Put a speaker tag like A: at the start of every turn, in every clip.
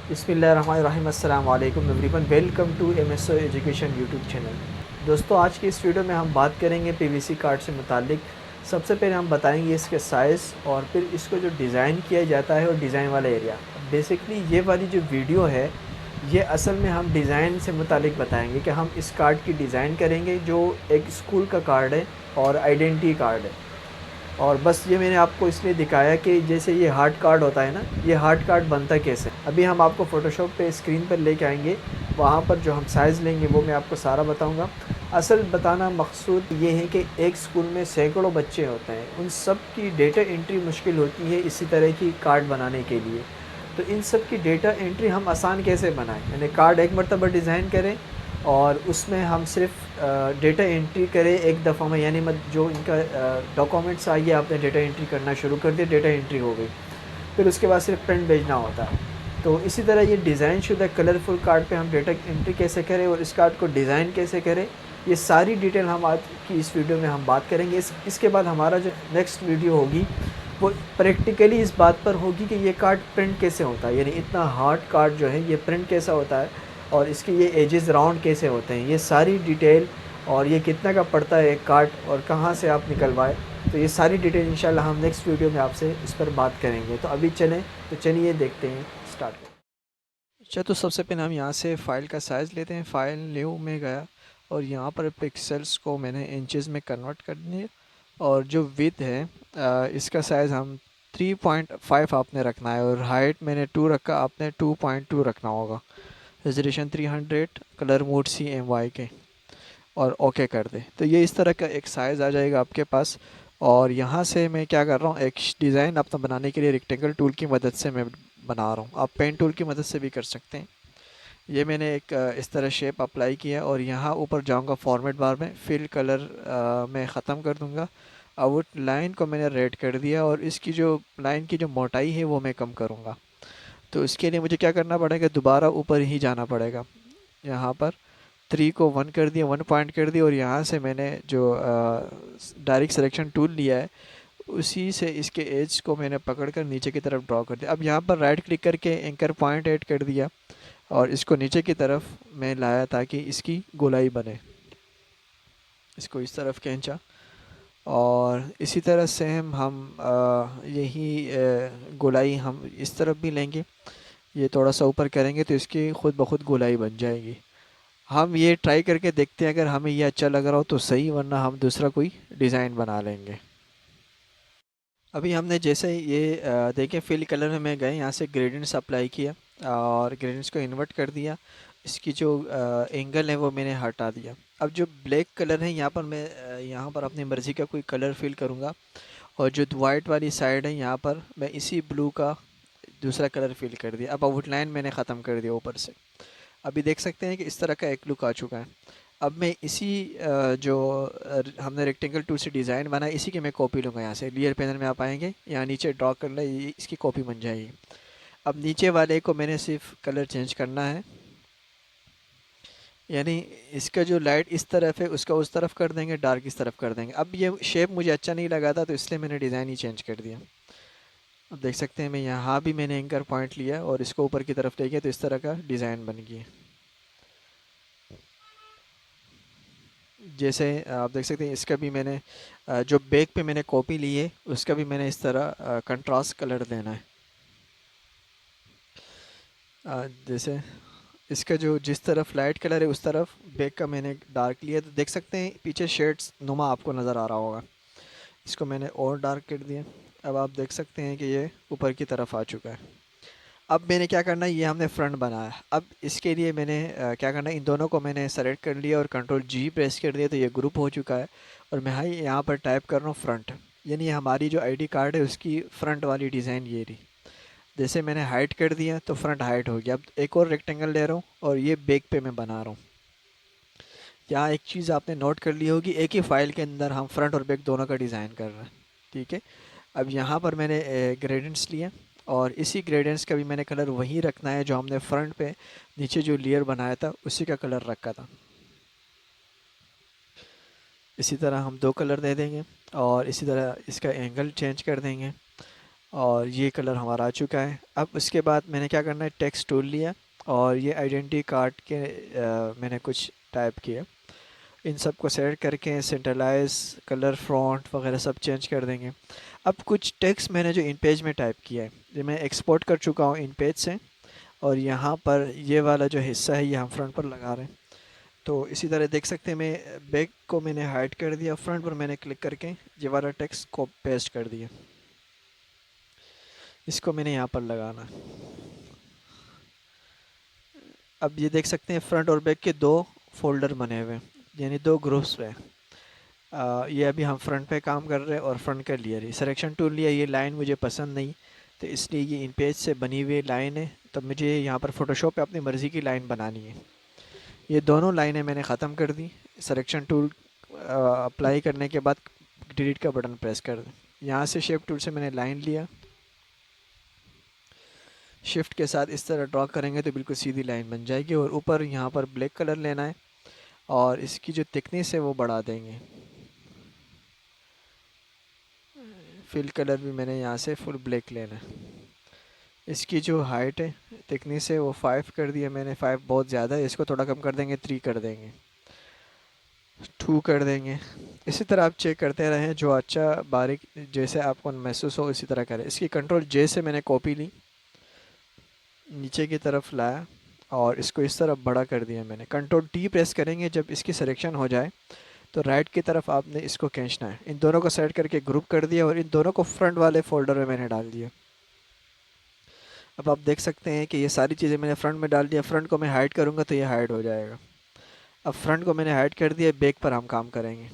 A: बिस्मिल्लाहिर्रहमानिर्रहीम अस्सलाम वालेकुम everyone, welcome to MSO education YouTube channel. दोस्तों, आज की इस वीडियो में हम बात करेंगे पीवीसी कार्ड से मुतालिक। सबसे पहले हम बताएंगे इसके साइज़ और फिर इसको जो डिज़ाइन किया जाता है और डिज़ाइन वाला एरिया। बेसिकली ये वाली जो वीडियो है, ये असल में हम डिज़ाइन से मुतालिक बताएंगे कि हम इस कार्ड की डिज़ाइन करेंगे जो एक स्कूल का कार्ड है और आइडेंटिटी कार्ड है। और बस ये मैंने आपको इसलिए दिखाया कि जैसे ये हार्ड कार्ड होता है ना, ये हार्ड कार्ड बनता कैसे। अभी हम आपको फ़ोटोशॉप पे स्क्रीन पर लेके आएंगे, वहाँ पर जो हम साइज़ लेंगे वो मैं आपको सारा बताऊँगा। असल बताना मकसूद ये है कि एक स्कूल में सैकड़ों बच्चे होते हैं, उन सब की डेटा एंट्री मुश्किल होती है इसी तरह की कार्ड बनाने के लिए। तो इन सब की डेटा एंट्री हम आसान कैसे बनाएं, यानी कार्ड एक मरतबा डिज़ाइन करें और उसमें हम सिर्फ डेटा एंट्री करें एक दफ़ा में, यानी मत जो इनका डॉक्यूमेंट्स आइए आपने डेटा एंट्री करना शुरू कर दिया, डेटा एंट्री हो गई, फिर उसके बाद सिर्फ प्रिंट भेजना होता है। तो इसी तरह ये डिज़ाइन शुदा कलरफुल कार्ड पे हम डेटा एंट्री कैसे करें और इस कार्ड को डिज़ाइन कैसे करें, ये सारी डिटेल हम आज की इस वीडियो में हम बात करेंगे। इसके बाद हमारा जो नेक्स्ट वीडियो होगी वो प्रैक्टिकली इस बात पर होगी कि ये कार्ड प्रिंट कैसे होता है, यानी इतना हार्ड कार्ड जो है ये प्रिंट कैसा होता है और इसके ये एजेस राउंड कैसे होते हैं, ये सारी डिटेल, और ये कितना का पड़ता है एक कार्ड और कहाँ से आप निकलवाए। तो ये सारी डिटेल इंशाल्लाह हम नेक्स्ट वीडियो में आपसे इस पर बात करेंगे। तो अभी चलें, तो चलिए देखते हैं, स्टार्ट करें। अच्छा, तो सबसे पहले हम यहाँ से फ़ाइल का साइज़ लेते हैं। फ़ाइल न्यू में गया और यहाँ पर पिक्सल्स को मैंने इंचज़ में कन्वर्ट कर दिए। और जो विड्थ है इसका साइज़ हम 3.5 आपने रखना है और हाइट मैंने 2 रखा, आपने 2.2 रखना होगा। रेजोल्यूशन 300, कलर मोड CMYK के, और ओके कर दे। तो ये इस तरह का एक साइज़ आ जाएगा आपके पास। और यहाँ से मैं क्या कर रहा हूँ, एक डिज़ाइन अपना बनाने के लिए रेक्टेंगल टूल की मदद से मैं बना रहा हूँ। आप पेन टूल की मदद से भी कर सकते हैं। ये मैंने एक इस तरह शेप अप्लाई किया और यहाँ ऊपर जाऊँगा फॉर्मेट बार में, फिल कलर में ख़त्म कर दूँगा। आउट लाइन को मैंने रेड कर दिया और इसकी जो लाइन की जो मोटाई है वो मैं कम करूँगा। तो इसके लिए मुझे क्या करना पड़ेगा, दोबारा ऊपर ही जाना पड़ेगा। यहाँ पर 3 को 1 कर दिया, 1 पॉइंट कर दिया और यहाँ से मैंने जो डायरेक्ट सिलेक्शन टूल लिया है उसी से इसके एज को मैंने पकड़कर नीचे की तरफ ड्रॉ कर दिया। अब यहाँ पर राइट क्लिक करके एंकर पॉइंट ऐड कर दिया और इसको नीचे की तरफ मैं लाया ताकि इसकी गोलाई बने। इसको इस तरफ खींचा और इसी तरह से हम यही गोलाई हम इस तरफ भी लेंगे। ये थोड़ा सा ऊपर करेंगे तो इसकी खुद ब खुद गोलाई बन जाएगी। हम ये ट्राई करके देखते हैं, अगर हमें ये अच्छा लग रहा हो तो सही, वरना हम दूसरा कोई डिज़ाइन बना लेंगे। अभी हमने जैसे ये देखें, फिल कलर में मैं गए, यहाँ से ग्रेडियंट्स अप्लाई किया और ग्रेडियंट्स को इन्वर्ट कर दिया। इसकी जो एंगल है वो मैंने हटा दिया। अब जो ब्लैक कलर है यहाँ पर मैं यहाँ पर अपनी मर्ज़ी का कोई कलर फिल करूँगा और जो वाइट वाली साइड है यहाँ पर मैं इसी ब्लू का दूसरा कलर फिल कर दिया। अब आउटलाइन मैंने ख़त्म कर दिया ऊपर से। अभी देख सकते हैं कि इस तरह का एक लुक आ चुका है। अब मैं इसी जो हमने रेक्टेंगल टूल से डिज़ाइन बनाया, इसी की मैं कॉपी लूँगा। यहाँ से लेयर पैनल में आप आएंगे, यहाँ नीचे ड्रॉ कर ले, ये इसकी कॉपी बन जाएगी। अब नीचे वाले को मैंने सिर्फ कलर चेंज करना है, यानी इसका जो लाइट इस तरफ है उसका उस तरफ कर देंगे, डार्क इस तरफ कर देंगे। अब ये शेप मुझे अच्छा नहीं लगा था तो इसलिए मैंने डिज़ाइन ही चेंज कर दिया। अब देख सकते हैं मैं यहाँ भी मैंने एंकर पॉइंट लिया और इसको ऊपर की तरफ ले गया तो इस तरह का डिज़ाइन बन गया। जैसे आप देख सकते हैं इसका भी मैंने जो बैक पे मैंने कॉपी ली है उसका भी मैंने इस तरह कंट्रास्ट कलर देना है। जैसे इसका जो जिस तरफ लाइट कलर है उस तरफ बैक का मैंने डार्क लिया, तो देख सकते हैं पीछे शेड्स नुमा आपको नज़र आ रहा होगा। इसको मैंने और डार्क कर दिया। अब आप देख सकते हैं कि ये ऊपर की तरफ आ चुका है। अब मैंने क्या करना है, ये हमने फ्रंट बनाया। अब इसके लिए मैंने क्या करना है, इन दोनों को मैंने सेलेक्ट कर लिया और कंट्रोल G प्रेस कर दिया तो ये ग्रुप हो चुका है। और मैं यहाँ पर टाइप कर रहा हूँ फ्रंट, यानी हमारी जो आईडी कार्ड है उसकी फ्रंट वाली डिज़ाइन ये रही। जैसे मैंने हाइट कर दिया तो फ्रंट हाइट हो गया। अब एक और रेक्टेंगल ले रहा हूँ और ये बैक पे मैं बना रहा हूँ। यहाँ एक चीज़ आपने नोट कर ली होगी, एक ही फाइल के अंदर हम फ्रंट और बैक दोनों का डिज़ाइन कर रहे हैं। ठीक है। अब यहाँ पर मैंने ग्रेडियंट्स लिए और इसी ग्रेडियंट्स का भी मैंने कलर वही रखना है जो हमने फ्रंट पे नीचे जो लेयर बनाया था उसी का कलर रखा था। इसी तरह हम 2 कलर दे देंगे और इसी तरह इसका एंगल चेंज कर देंगे। और ये कलर हमारा आ चुका है। अब उसके बाद मैंने क्या करना है, टेक्स्ट टूल लिया और ये आइडेंटिटी कार्ड के मैंने कुछ टाइप किया। इन सब को सेलेक्ट करके सेंट्रलाइज कलर फ़ॉन्ट वगैरह सब चेंज कर देंगे। अब कुछ टेक्स्ट मैंने जो इन पेज में टाइप किया है ये मैं एक्सपोर्ट कर चुका हूँ इन पेज से, और यहाँ पर ये वाला जो हिस्सा है ये हम फ्रंट पर लगा रहे हैं। तो इसी तरह देख सकते हैं मैं बैक को मैंने हाइड कर दिया, फ्रंट पर मैंने क्लिक करके ये वाला टेक्स्ट को पेस्ट कर दिया। इसको मैंने यहाँ पर लगाना है। अब ये देख सकते हैं फ्रंट और बैक के दो फोल्डर बने हुए हैं, यानी दो ग्रुप्स में। ये अभी हम फ्रंट पे काम कर रहे हैं और फ्रंट कर लिया रही सिलेक्शन टूल लिया। ये लाइन मुझे पसंद नहीं, तो इसलिए ये इन पेज से बनी हुई लाइन है, तो मुझे यहाँ पर फ़ोटोशॉप पे अपनी मर्ज़ी की लाइन बनानी है। ये दोनों लाइनें मैंने ख़त्म कर दी। सिलेक्शन टूल अप्लाई करने के बाद डिलीट का बटन प्रेस कर दें। यहाँ से शेप टूल से मैंने लाइन लिया, शिफ्ट के साथ इस तरह ड्रॉ करेंगे तो बिल्कुल सीधी लाइन बन जाएगी। और ऊपर यहाँ पर ब्लैक कलर लेना है और इसकी जो थिकनेस है वो बढ़ा देंगे। फिल कलर भी मैंने यहाँ से फुल ब्लैक लेना है। इसकी जो हाइट है थिकनेस है वो 5 कर दिया मैंने। 5 बहुत ज़्यादा है, इसको थोड़ा कम कर देंगे, 3 कर देंगे, 2 कर देंगे। इसी तरह आप चेक करते रहें, जो अच्छा बारीक जैसे आपको महसूस हो इसी तरह करें। इसकी कंट्रोल जे से मैंने कॉपी ली, नीचे की तरफ लाया और इसको इस तरफ बड़ा कर दिया मैंने। कंट्रोल टी प्रेस करेंगे जब इसकी सिलेक्शन हो जाए तो राइट की तरफ आपने इसको खींचना है। इन दोनों को सेलेक्ट करके ग्रुप कर दिया और इन दोनों को फ्रंट वाले फोल्डर में मैंने डाल दिया। अब आप देख सकते हैं कि ये सारी चीज़ें मैंने फ्रंट में डाल दिया। फ्रंट को मैं हाइड करूँगा तो ये हाइड हो जाएगा। अब फ्रंट को मैंने हाइड कर दिया, बैक पर हम काम करेंगे।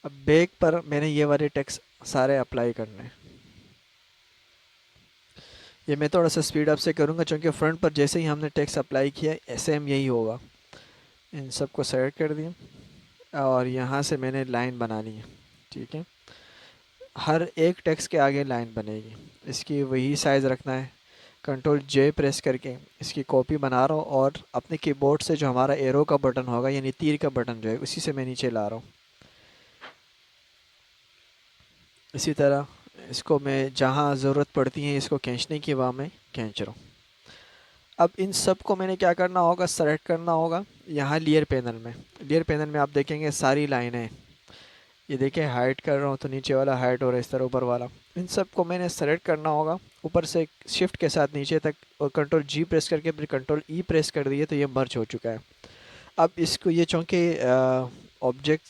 A: अब बैक पर मैंने ये वाले टेक्स्ट सारे अप्लाई करने हैं। ये मैं थोड़ा सा स्पीड अप से करूँगा क्योंकि फ्रंट पर जैसे ही हमने टेक्स्ट अप्लाई किया सेम यही होगा। इन सब को सेलेक्ट कर दिया और यहाँ से मैंने लाइन बनानी है, ठीक है। हर एक टेक्स्ट के आगे लाइन बनेगी, इसकी वही साइज़ रखना है। कंट्रोल जे प्रेस करके इसकी कॉपी बना रहा हूँ और अपने कीबोर्ड से जो हमारा एरो का बटन होगा यानी तीर का बटन जो है उसी से मैं नीचे ला रहा हूँ। इसी तरह इसको मैं जहाँ ज़रूरत पड़ती है इसको खींचने की वहाँ मैं खींच रहा हूँ। अब इन सब को मैंने क्या करना होगा, सेलेक्ट करना होगा यहाँ लेयर पैनल में। लेयर पैनल में आप देखेंगे सारी लाइनें, ये देखिए हाइड कर रहा हूँ तो नीचे वाला हाइड हो रहा है, इस तरह ऊपर वाला। इन सब को मैंने सेलेक्ट करना होगा ऊपर से शिफ्ट के साथ नीचे तक और कंट्रोल जी प्रेस करके फिर कंट्रोल ई प्रेस कर दिए तो ये मर्ज हो चुका है। अब इसको ये चूँकि ऑब्जेक्ट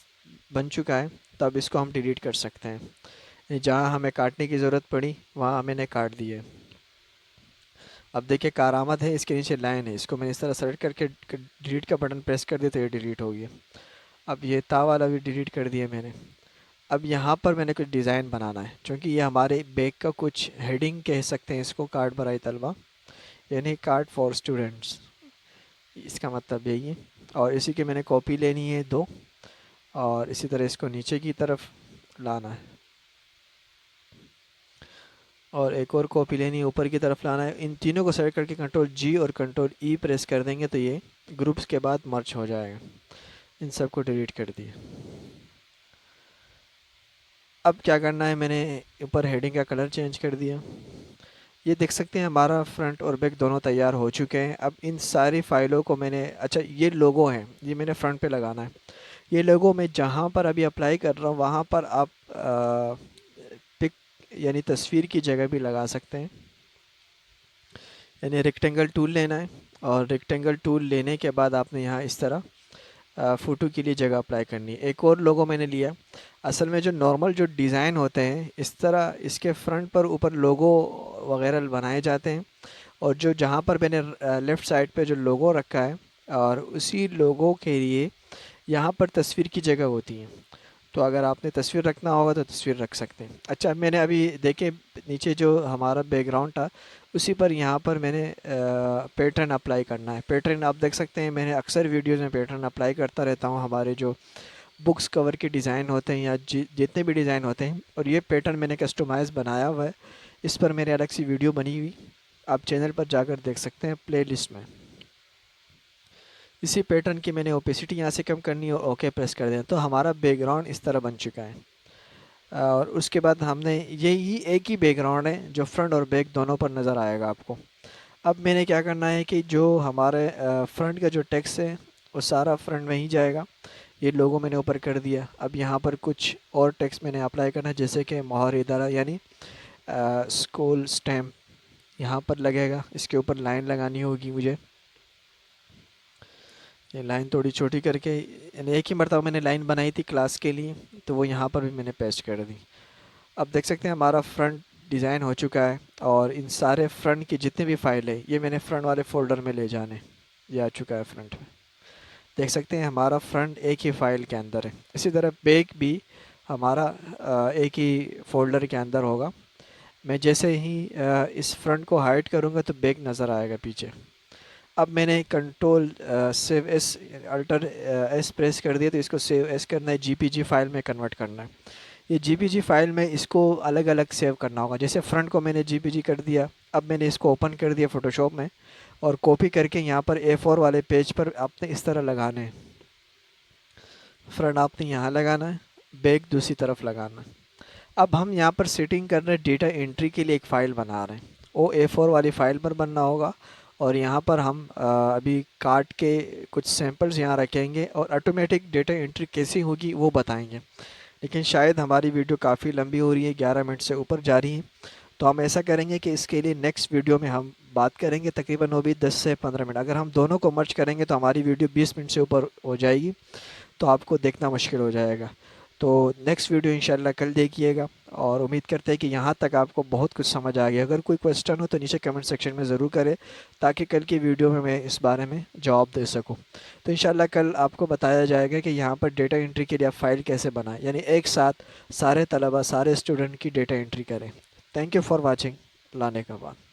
A: बन चुका है तो अब इसको हम डिलीट कर सकते हैं। जहाँ हमें काटने की ज़रूरत पड़ी वहाँ मैंने काट दिए। अब देखिए कारामद है, इसके नीचे लाइन है, इसको मैंने इस तरह सेलेक्ट करके डिलीट का बटन प्रेस कर दिया तो ये डिलीट हो गया। अब ये ता वाला भी डिलीट कर दिया मैंने। अब यहाँ पर मैंने कुछ डिज़ाइन बनाना है क्योंकि ये हमारे बैग का कुछ हेडिंग कह सकते हैं इसको, कार्ड भराई तलबा यानी कार्ड फॉर स्टूडेंट्स, इसका मतलब यही है। और इसी की मैंने कॉपी लेनी है 2 और इसी तरह इसको नीचे की तरफ लाना है और एक और कॉपी लेनी है ऊपर की तरफ लाना है। इन तीनों को सेलेक्ट करके कंट्रोल जी और कंट्रोल ई प्रेस कर देंगे तो ये ग्रुप्स के बाद मर्ज हो जाएगा। इन सब को डिलीट कर दिया। अब क्या करना है, मैंने ऊपर हेडिंग का कलर चेंज कर दिया। ये देख सकते हैं हमारा फ्रंट और बैक दोनों तैयार हो चुके हैं। अब इन सारी फाइलों को मैंने, अच्छा ये लोगो है ये मैंने फ्रंट पे लगाना है। ये लोगो मैं जहाँ पर अभी अप्लाई कर रहा हूँ वहाँ पर आप पिक यानी तस्वीर की जगह भी लगा सकते हैं। यानी रेक्टेंगल टूल लेना है और रेक्टेंगल टूल लेने के बाद आपने यहाँ इस तरह फ़ोटो के लिए जगह अप्लाई करनी है। एक और लोगो मैंने लिया। असल में जो नॉर्मल जो डिज़ाइन होते हैं इस तरह इसके फ्रंट पर ऊपर लोगो वगैरह बनाए जाते हैं और जो जहाँ पर मैंने लेफ़्ट साइड पे जो लोगो रखा है और उसी लोगो के लिए यहाँ पर तस्वीर की जगह होती है। तो अगर आपने तस्वीर रखना होगा तो तस्वीर रख सकते हैं। अच्छा मैंने अभी देखे नीचे जो हमारा बैकग्राउंड था उसी पर यहाँ पर मैंने पैटर्न अप्लाई करना है। पैटर्न आप देख सकते हैं मैंने अक्सर वीडियोज़ में पैटर्न अप्लाई करता रहता हूँ। हमारे जो बुक्स कवर के डिज़ाइन होते हैं या जितने भी डिज़ाइन होते हैं, और ये पैटर्न मैंने कस्टमाइज़ बनाया हुआ है। इस पर मेरे अलग सी वीडियो बनी हुई, आप चैनल पर जाकर देख सकते हैं प्लेलिस्ट में। इसी पैटर्न की मैंने ओपेसिटी यहाँ से कम करनी है और ओके प्रेस कर दें तो हमारा बैकग्राउंड इस तरह बन चुका है। और उसके बाद हमने यही एक ही बैकग्राउंड है जो फ्रंट और बैक दोनों पर नज़र आएगा आपको। अब मैंने क्या करना है कि जो हमारे फ्रंट का जो टेक्स्ट है वो सारा फ्रंट में ही जाएगा। ये लोगो मैंने ऊपर कर दिया। अब यहाँ पर कुछ और टेक्स्ट मैंने अप्लाई करना है, जैसे कि मोहर इदारा यानी स्कूल स्टैम्प यहाँ पर लगेगा। इसके ऊपर लाइन लगानी होगी मुझे। ये लाइन थोड़ी छोटी करके, यानी एक ही मरतबा मैंने लाइन बनाई थी क्लास के लिए, तो वो यहाँ पर भी मैंने पेस्ट कर दी। अब देख सकते हैं हमारा फ्रंट डिज़ाइन हो चुका है। और इन सारे फ्रंट की जितने भी फाइल है ये मैंने फ्रंट वाले फ़ोल्डर में ले जाने। ये आ चुका है फ्रंट में। देख सकते हैं हमारा फ्रंट एक ही फाइल के अंदर है। इसी तरह बैक भी हमारा एक ही फ़ोल्डर के अंदर होगा। मैं जैसे ही इस फ्रंट को हाइड करूँगा तो बैक नज़र आएगा पीछे। अब मैंने control save S alter S press कर दिया, तो इसको सेव एस करना है, जीपीजी फाइल में कन्वर्ट करना है। ये जीपीजी फाइल में इसको अलग अलग सेव करना होगा। जैसे फ्रंट को मैंने जीपीजी कर दिया, अब मैंने इसको ओपन कर दिया फ़ोटोशॉप में और कॉपी करके यहाँ पर A4 वाले पेज पर आपने इस तरह लगाने हैं। फ्रंट आपने यहाँ लगाना है, बैक दूसरी तरफ लगाना है। अब हम यहाँ पर सेटिंग कर रहे हैं, डेटा एंट्री के लिए एक फ़ाइल बना रहे हैं। वो A4 वाली फ़ाइल पर बनना होगा। और यहाँ पर हम अभी काट के कुछ सैंपल्स यहाँ रखेंगे और ऑटोमेटिक डेटा एंट्री कैसी होगी वो बताएंगे। लेकिन शायद हमारी वीडियो काफ़ी लंबी हो रही है, 11 मिनट से ऊपर जा रही है, तो हम ऐसा करेंगे कि इसके लिए नेक्स्ट वीडियो में हम बात करेंगे। तकरीबन वो भी 10 से 15 मिनट। अगर हम दोनों को मर्ज करेंगे तो हमारी वीडियो 20 मिनट से ऊपर हो जाएगी, तो आपको देखना मुश्किल हो जाएगा। तो नेक्स्ट वीडियो इंशाल्लाह कल देखिएगा। और उम्मीद करते हैं कि यहाँ तक आपको बहुत कुछ समझ आ गया। अगर कोई क्वेश्चन हो तो नीचे कमेंट सेक्शन में ज़रूर करें, ताकि कल की वीडियो में मैं इस बारे में जवाब दे सकूँ। तो इंशाल्लाह कल आपको बताया जाएगा कि यहाँ पर डेटा एंट्री के लिए आप फ़ाइल कैसे बनाएं, यानी एक साथ सारे तलबा सारे स्टूडेंट की डेटा एंट्री करें। Thank you for watching. लाने का बाद।